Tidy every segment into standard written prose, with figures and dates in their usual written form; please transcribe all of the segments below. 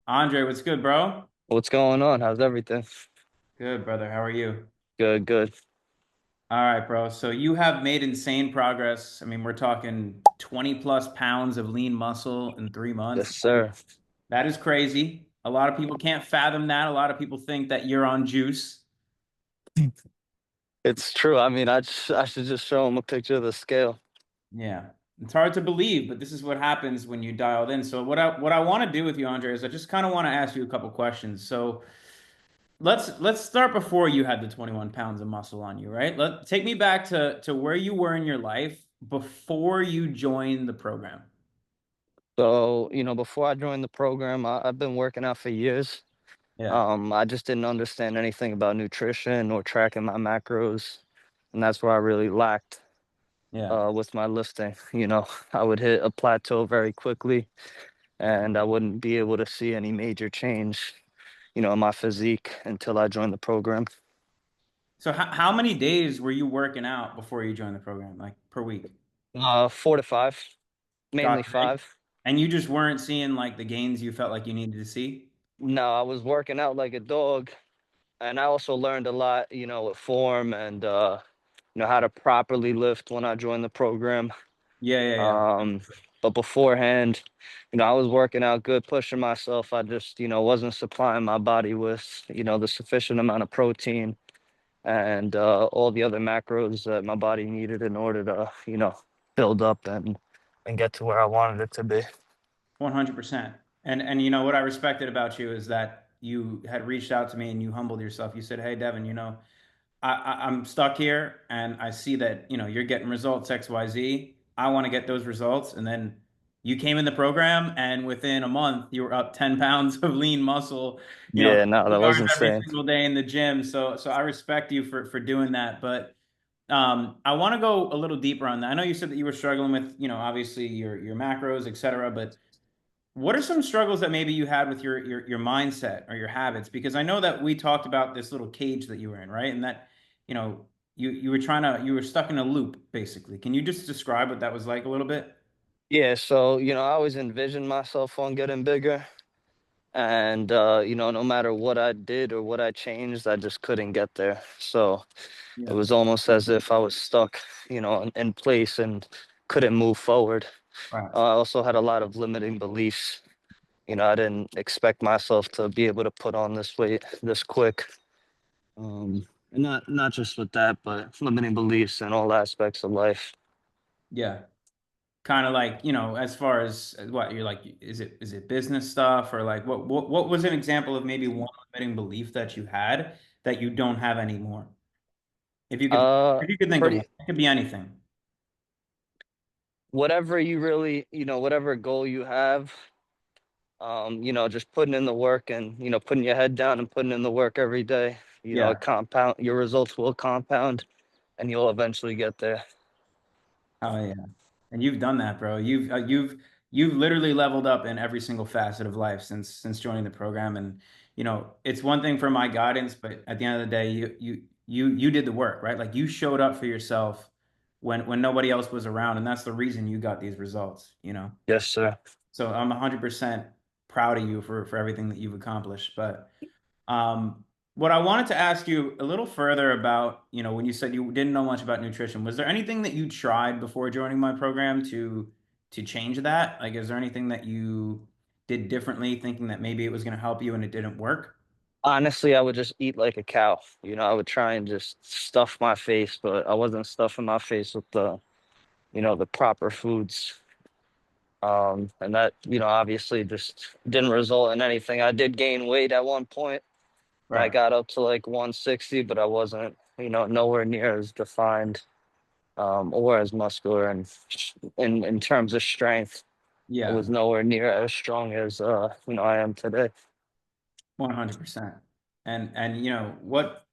Andre, what's good, bro? What's going on? How's everything? Good, brother. How are you? Good, good. All right, bro. So you have made insane progress. I mean, we're talking 20 plus pounds of lean muscle in 3 months. Yes, sir. That is crazy. A lot of people can't fathom that. A lot of people think that you're on juice. It's true. I should just show him a picture of the scale. Yeah. It's hard to believe, but this is what happens when you dialed in. So what I want to do with you, Andre, is I just kind of want to ask you a couple questions. So let's start before you had the 21 pounds of muscle on you, right? Take me back to where you were in your life before you joined the program. So, before I joined the program, I've been working out for years. Yeah. I just didn't understand anything about nutrition or tracking my macros, and that's where I really lacked Yeah. with my lifting. I would hit a plateau very quickly, and I wouldn't be able to see any major change, in my physique until I joined the program. So how many days were you working out before you joined the program, like per week? 4 to 5, mainly Gotcha. 5. And you just weren't seeing like the gains you felt like you needed to see? No, I was working out like a dog, and I also learned a lot, with form and how to properly lift when I joined the program. Yeah, yeah, yeah. Um, but beforehand, I was working out good, pushing myself. I just, wasn't supplying my body with, the sufficient amount of protein and all the other macros that my body needed in order to, build up and get to where I wanted it to be. 100%. And you know what I respected about you is that you had reached out to me and you humbled yourself. You said, "Hey, Devin, I'm stuck here and I see that, you're getting results XYZ. I want to get those results." And then you came in the program and within a month you were up 10 pounds of lean muscle, Yeah, no, that was carbs every insane. single day in the gym. So I respect you for doing that. But I want to go a little deeper on that. I know you said that you were struggling with, obviously your macros, et cetera, but what are some struggles that maybe you had with your mindset or your habits? Because I know that we talked about this little cage that you were in, right? And that, you were stuck in a loop, basically. Can you just describe what that was like a little bit? Yeah, so, I always envisioned myself on getting bigger. And no matter what I did or what I changed, I just couldn't get there. So it Yeah. was almost as if I was stuck, in place and couldn't move forward. Right. I also had a lot of limiting beliefs. I didn't expect myself to be able to put on this weight this quick. And not just with that, but limiting beliefs in all aspects of life. Yeah. Kind of like, as far as what you're like, is it business stuff or like what was an example of maybe one limiting belief that you had that you don't have anymore? If you could Uh, if you could think of one, pretty it could be anything. whatever you really, whatever goal you have, just putting in the work and, putting your head down and putting in the work every day, Yeah. it compound, your results will compound and you'll eventually get there. Oh yeah. And you've done that, bro. You've literally leveled up in every single facet of life since joining the program. And it's one thing for my guidance, but at the end of the day, you did the work, right? Like you showed up for yourself when nobody else was around, and that's the reason you got these results. Yes, sir. So I'm 100% proud of you for everything that you've accomplished. But what I wanted to ask you a little further about, when you said you didn't know much about nutrition, was there anything that you tried before joining my program to change that? Like, is there anything that you did differently, thinking that maybe it was going to help you and it didn't work? Honestly, I would just eat like a cow. I would try and just stuff my face, but I wasn't stuffing my face with the proper foods. And that, obviously just didn't result in anything. I did gain weight at one point and I Right. got up to like 160, but I wasn't, nowhere near as defined or as muscular. And in terms of strength, I Yeah, was nowhere near as strong as, I am today. 100%. And what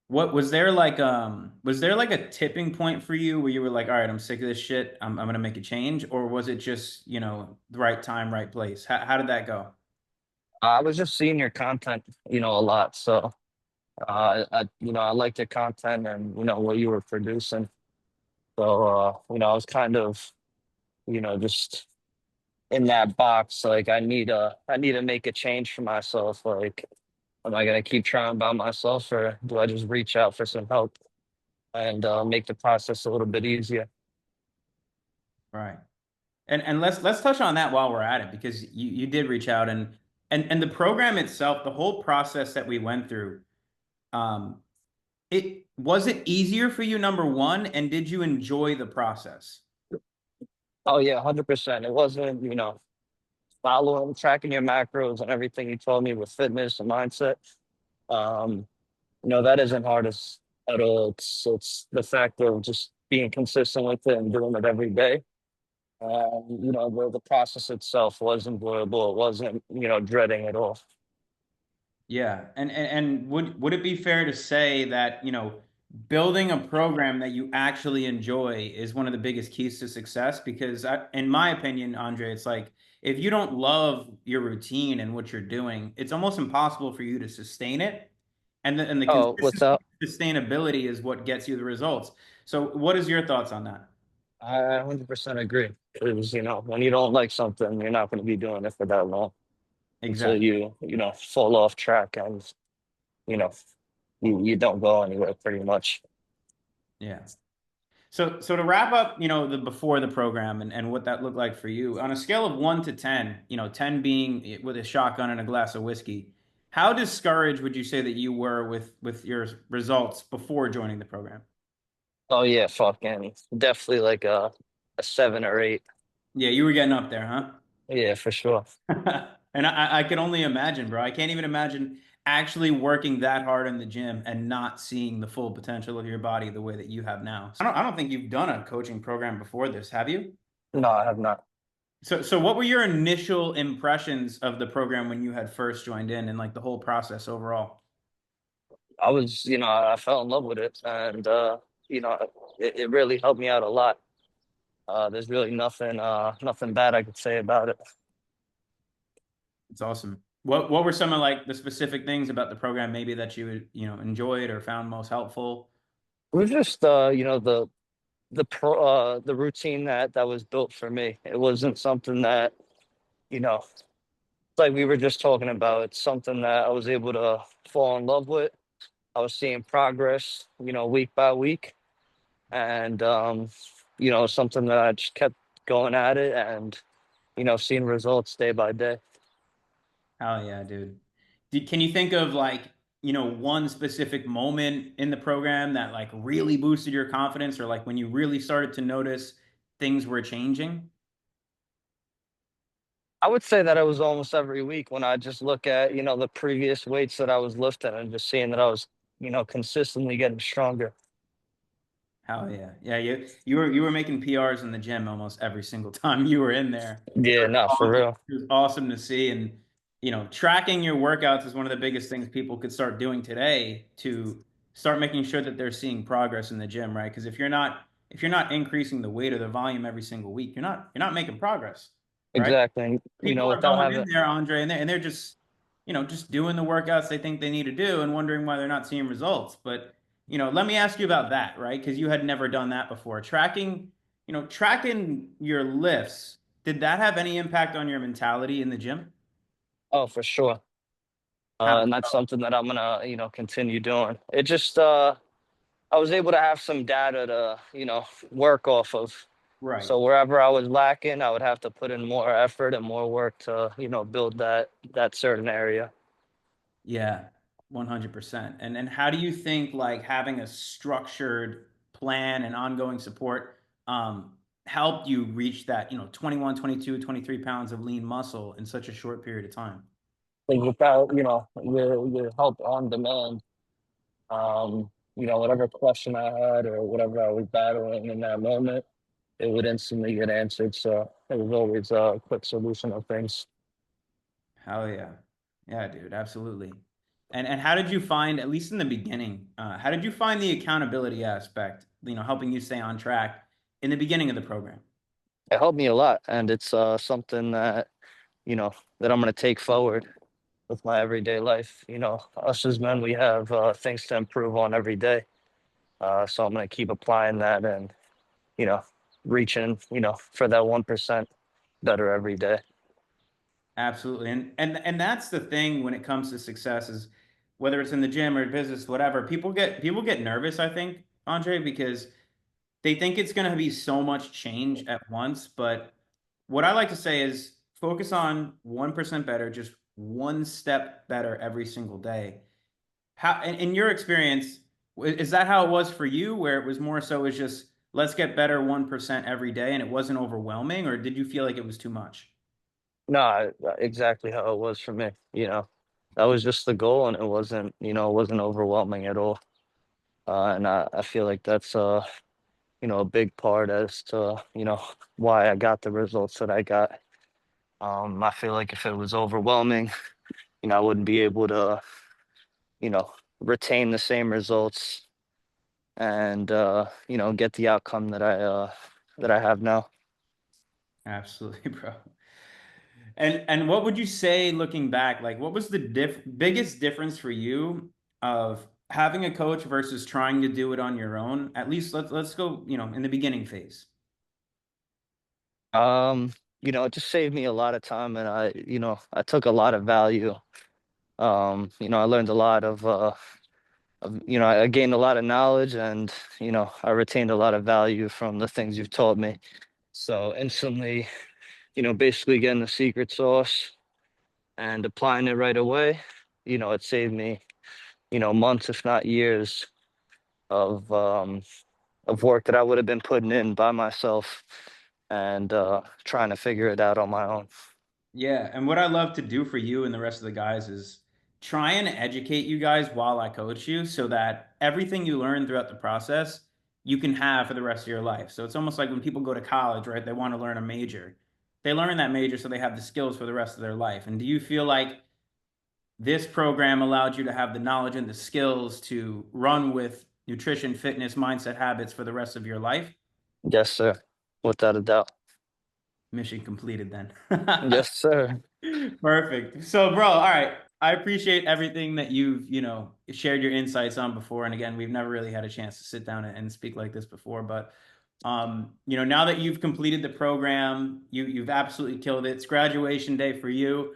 was there like a tipping point for you where you were like, all right, I'm sick of this shit. I'm gonna make a change, or was it just, the right time, right place? How did that go? I was just seeing your content, a lot. So, I liked your content and, what you were producing. So, I was kind of, just in that box. Like I need to make a change for myself. Like, am I gonna keep trying by myself, or do I just reach out for some help and make the process a little bit easier? Right. And let's touch on that while we're at it, because you did reach out, and the program itself, the whole process that we went through, um, it was it easier for you, number one, and did you enjoy the process? Oh yeah, 100%. It wasn't, following, tracking your macros and everything you told me with fitness and mindset. Um, that isn't hard at all. It's the fact of just being consistent with it and doing it every day. The process itself was enjoyable. It wasn't, dreading at all. Yeah, and would it be fair to say that, building a program that you actually enjoy is one of the biggest keys to success? Because in my opinion, Andre, it's like if you don't love your routine and what you're doing, it's almost impossible for you to sustain it. And the Oh, consistency without, sustainability is what gets you the results. So what is your thoughts on that? I 100% agree. Because, when you don't like something, you're not going to be doing it for that long until Exactly. fall off track and, you know, you don't go anywhere pretty much. Yeah. So to wrap up, the before the program and what that looked like for you on a scale of 1 to 10, 10 being with a shotgun and a glass of whiskey, how discouraged would you say that you were with your results before joining the program? Oh yeah, fucking definitely like a 7 or 8. Yeah, you were getting up there, huh? Yeah, for sure. And I can only imagine, bro. I can't even imagine actually working that hard in the gym and not seeing the full potential of your body the way that you have now. So I don't think you've done a coaching program before this, have you? No, I have not. So what were your initial impressions of the program when you had first joined in and like the whole process overall? I fell in love with it, and you know, it really helped me out a lot. There's really nothing bad I could say about it. It's awesome. What were some of like the specific things about the program maybe that you enjoyed or found most helpful? It was just the routine that was built for me. It wasn't something that like we were just talking about. It's something that I was able to fall in love with. I was seeing progress, week by week, and something that I just kept going at it and seeing results day by day. Hell yeah, dude. Can you think of like, one specific moment in the program that like really boosted your confidence or like when you really started to notice things were changing? I would say that it was almost every week when I just look at the previous weights that I was lifting and just seeing that I was consistently getting stronger. Hell yeah. Yeah, you were making PRs in the gym almost every single time you were in there. Yeah, not for real. It was awesome to see. And, tracking your workouts is one of the biggest things people could start doing today to start making sure that they're seeing progress in the gym, right? Because if you're not increasing the weight or the volume every single week, you're not making progress, right? Exactly. And, People are without going in having, there, Andre, and they're just, just doing the workouts they think they need to do and wondering why they're not seeing results. But, let me ask you about that, right? Because you had never done that before. Tracking your lifts, did that have any impact on your mentality in the gym? oh, for sure. How? And that's something that I'm gonna, continue doing. It just, I was able to have some data to, work off of. Right. So wherever I was lacking, I would have to put in more effort and more work to, build that certain area. Yeah, 100%. And how do you think like having a structured plan and ongoing support helped you reach that, 21, 22, 23 pounds of lean muscle in such a short period of time? Like without, your help on demand, whatever question I had or whatever I was battling in that moment, it would instantly get answered. So it was always a quick solution of things. Hell yeah. Yeah, dude, absolutely. And how did you find, at least in the beginning, how did you find the accountability aspect, helping you stay on track in the beginning of the program? It helped me a lot, and it's something that that I'm going to take forward with my everyday life. Us as men, we have things to improve on every day. So I'm going to keep applying that and you know reaching for that 1%. better every day. Absolutely. And that's the thing when it comes to success is whether it's in the gym or business, whatever, people get nervous, I think, Andre, because they think it's going to be so much change at once. But what I like to say is focus on 1% better, just one step better every single day. How, in your experience, is that how it was for you, where it was more so as just let's get better 1% every day and it wasn't overwhelming, or did you feel like it was too much? No, exactly how it was for me. That was just the goal, and it wasn't overwhelming at all. And I feel like that's a big part as to why I got the results that I got. I feel like if it was overwhelming, I wouldn't be able to you know retain the same results and get the outcome that I have now. Absolutely, bro. And what would you say looking back? Like, what was the biggest difference for you of having a coach versus trying to do it on your own? At least let's go, in the beginning phase. Um, it just saved me a lot of time, and I took a lot of value. I learned a lot I gained a lot of knowledge, and I retained a lot of value from the things you've taught me. So instantly, basically getting the secret sauce and applying it right away, it saved me, months, if not years of work that I would have been putting in by myself and trying to figure it out on my own. Yeah, and what I love to do for you and the rest of the guys is try and educate you guys while I coach you so that everything you learn throughout the process you can have for the rest of your life. So it's almost like when people go to college, right? They want to learn a major. They learn that major so they have the skills for the rest of their life. And do you feel like this program allowed you to have the knowledge and the skills to run with nutrition, fitness, mindset habits for the rest of your life? Yes, sir. Without a doubt. Mission completed then. Yes, sir. Perfect. So, bro, all right. I appreciate everything that you've, shared your insights on before. And again, we've never really had a chance to sit down and speak like this before. But now that you've completed the program, you've absolutely killed it. It's graduation day for you.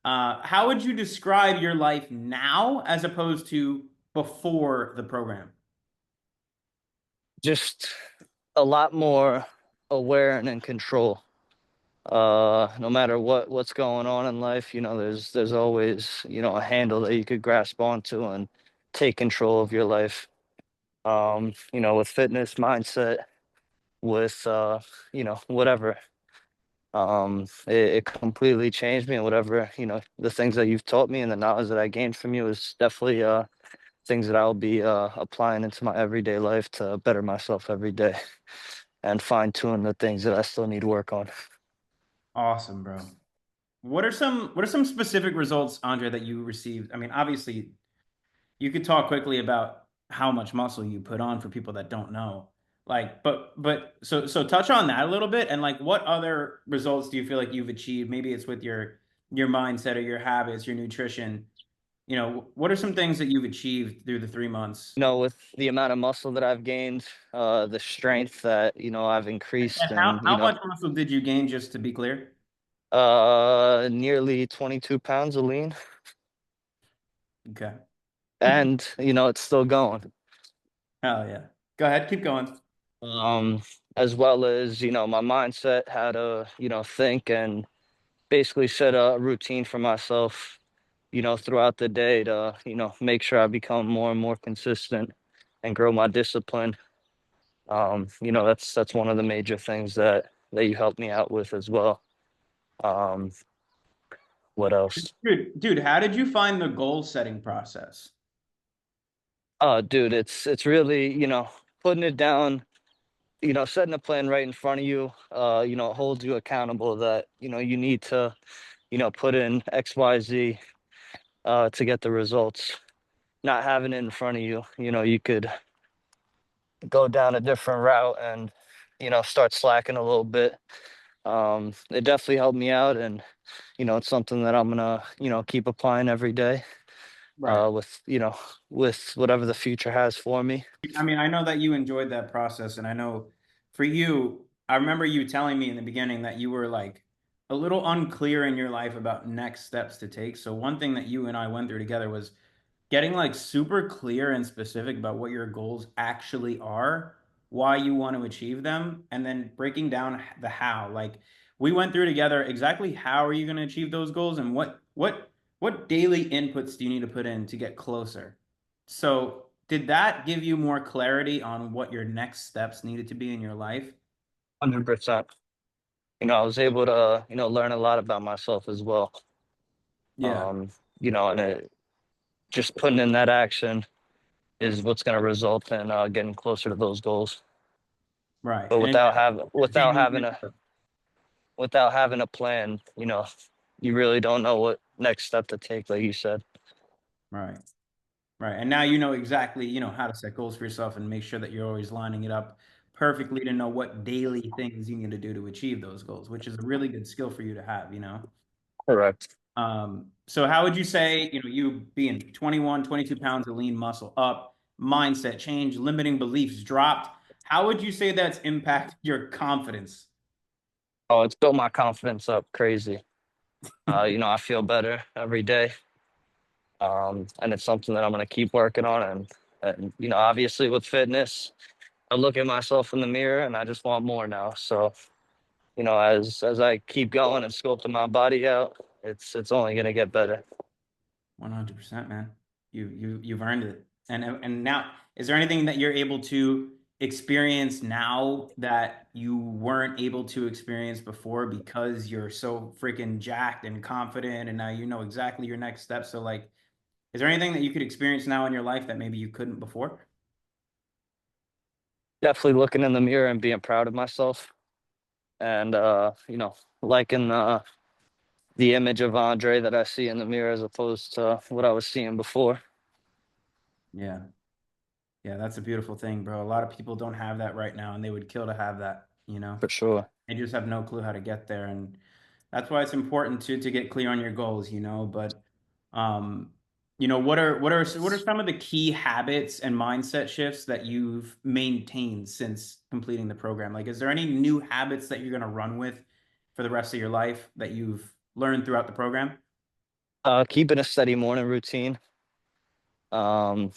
How would you describe your life now as opposed to before the program? Just a lot more aware and in control. No matter what's going on in life, there's always, a handle that you could grasp onto and take control of your life. With fitness mindset, with whatever. It completely changed me, and whatever, the things that you've taught me and the knowledge that I gained from you is definitely things that I'll be applying into my everyday life to better myself every day and fine tune the things that I still need work on. Awesome, bro. What are some specific results, Andre, that you received? I mean, obviously, you could talk quickly about how much muscle you put on for people that don't know. Like, but so touch on that a little bit, and like, what other results do you feel like you've achieved? Maybe it's with your mindset or your habits, your nutrition. What are some things that you've achieved through the 3 months? With the amount of muscle that I've gained, the strength that I've increased, And how and how much muscle did you gain, just to be clear? nearly 22 pounds of lean, Okay. and it's still going. Hell yeah. Go ahead, keep going. Um, as well as my mindset, how to think and basically set a routine for myself, throughout the day to make sure I become more and more consistent and grow my discipline. That's one of the major things that you helped me out with as well. Um, what else? Dude, how did you find the goal setting process? Oh, dude, it's really, putting it down, setting a plan right in front of you. It holds you accountable that, you need to, put in XYZ to get the results. Not having it in front of you, you could go down a different route and, start slacking a little bit. It definitely helped me out, and it's something that I'm gonna, keep applying every day. Right. With whatever the future has for me. I mean, I know that you enjoyed that process, and I know for you, I remember you telling me in the beginning that you were like a little unclear in your life about next steps to take. So one thing that you and I went through together was getting like super clear and specific about what your goals actually are, why you want to achieve them, and then breaking down the how. Like we went through together exactly how are you going to achieve those goals and what daily inputs do you need to put in to get closer. So, did that give you more clarity on what your next steps needed to be in your life? 100%. I was able to, learn a lot about myself as well. Yeah, Um, and just putting in that action is what's going to result in getting closer to those goals. right. But And without having same with without having a plan, you really don't know what next step to take, like you said. right. Right. And now you know exactly, how to set goals for yourself and make sure that you're always lining it up perfectly to know what daily things you need to do to achieve those goals, which is a really good skill for you to have. Correct. So how would you say, you being 21, 22 pounds of lean muscle up, mindset change, limiting beliefs dropped, how would you say that's impacted your confidence? Oh, it's built my confidence up crazy. I feel better every day. And it's something that I'm going to keep working on. And, obviously with fitness, I look at myself in the mirror and I just want more now. So, as I keep going and sculpting my body out, it's only going to get better. 100%, man. You've earned it. And now, is there anything that you're able to experience now that you weren't able to experience before because you're so freaking jacked and confident and now you know exactly your next steps? So like, is there anything that you could experience now in your life that maybe you couldn't before? Definitely looking in the mirror and being proud of myself and, liking the image of Andre that I see in the mirror as opposed to what I was seeing before, Yeah. Yeah, that's a beautiful thing, bro. A lot of people don't have that right now and they would kill to have that. for sure. They just have no clue how to get there. And that's why it's important to get clear on your goals. But um, what are some of the key habits and mindset shifts that you've maintained since completing the program? Like, is there any new habits that you're gonna run with for the rest of your life that you've learned throughout the program? Keeping a steady morning routine. Um,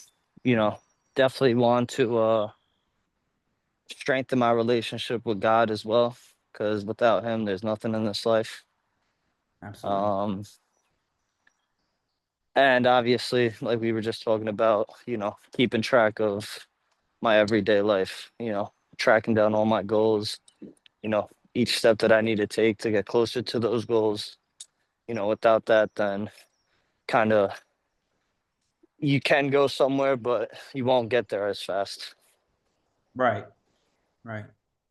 you know, definitely want to strengthen my relationship with God as well, because without Him, there's nothing in this life. Absolutely. Um, and obviously, like we were just talking about, keeping track of my everyday life, tracking down all my goals, each step that I need to take to get closer to those goals. Without that, then kind of you can go somewhere, but you won't get there as fast. Right. Right.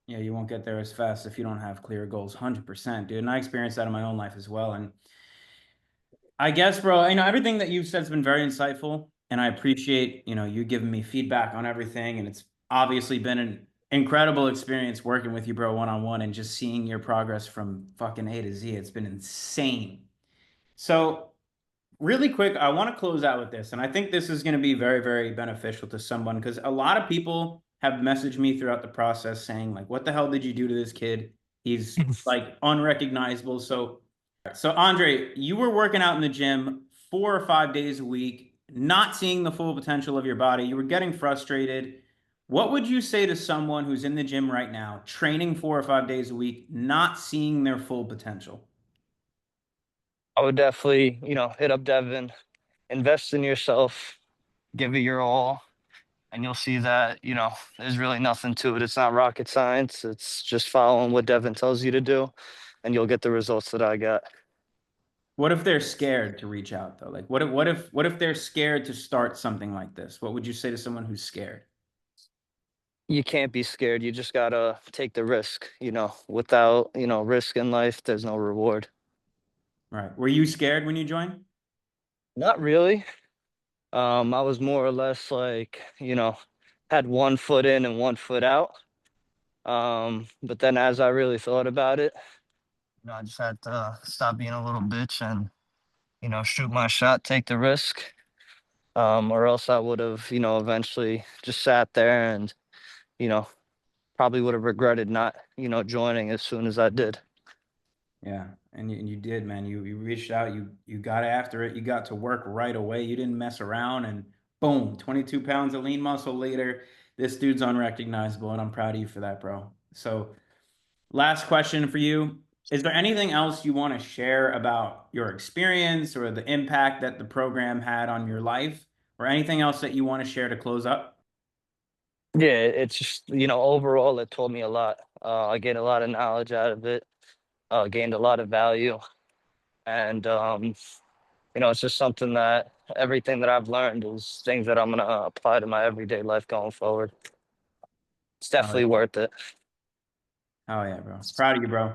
Yeah, you won't get there as fast if you don't have clear goals. 100%, dude. And I experienced that in my own life as well. And I guess, bro, everything that you've said has been very insightful. And I appreciate, you giving me feedback on everything. And it's obviously been an incredible experience working with you, bro, one on one and just seeing your progress from fucking A to Z. It's been insane. So, really quick, I want to close out with this, and I think this is going to be very, very beneficial to someone because a lot of people have messaged me throughout the process saying, like, what the hell did you do to this kid? He's like unrecognizable. So Andre, you were working out in the gym 4 or 5 days a week, not seeing the full potential of your body. You were getting frustrated. What would you say to someone who's in the gym right now, training 4 or 5 days a week, not seeing their full potential? I would definitely, hit up Devin, invest in yourself, give it your all, and you'll see that, there's really nothing to it. It's not rocket science. It's just following what Devin tells you to do, and you'll get the results that I got. What if they're scared to reach out though? Like what if they're scared to start something like this? What would you say to someone who's scared? You can't be scared. You just gotta take the risk. Without, risk in life, there's no reward. Right. Were you scared when you joined? Not really. I was more or less like, had one foot in and one foot out. But then as I really thought about it, I just had to stop being a little bitch and, shoot my shot, take the risk. Or else I would have, eventually just sat there and, you know, probably would have regretted not, joining as soon as I did. Yeah, and you did, man. You reached out, you got after it, you got to work right away. You didn't mess around, and boom, 22 pounds of lean muscle later. This dude's unrecognizable, and I'm proud of you for that, bro. So, last question for you. Is there anything else you want to share about your experience or the impact that the program had on your life, or anything else that you want to share to close up? Yeah, it's just, overall it taught me a lot. I gained a lot of knowledge out of it, gained a lot of value, and it's just something that everything that I've learned is things that I'm gonna apply to my everyday life going forward. It's Oh definitely yeah, worth it. oh yeah, bro. Proud of you, bro.